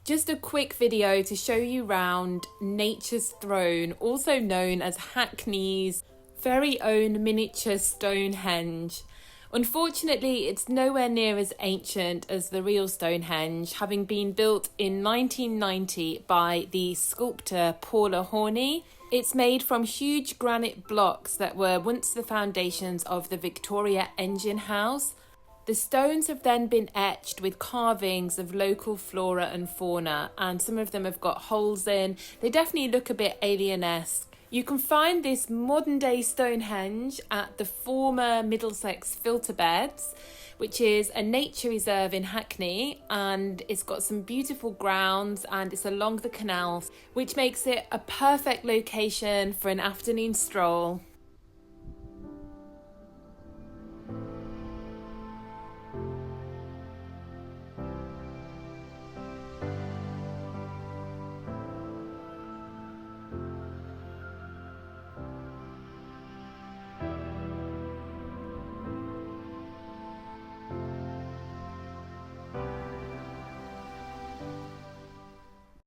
Just a quick video to show you round Nature's Throne, also known as Hackney's very own miniature Stonehenge. Unfortunately, it's nowhere near as ancient as the real Stonehenge, having been built in 1990 by the sculptor Paula Horney. It's made from huge granite blocks that were once the foundations of the Victoria Engine House. The stones have then been etched with carvings of local flora and fauna, and some of them have got holes in. They definitely look a bit alien-esque. You can find this modern day Stonehenge at the former Middlesex Filter Beds, which is a nature reserve in Hackney, and it's got some beautiful grounds and it's along the canals, which makes it a perfect location for an afternoon stroll.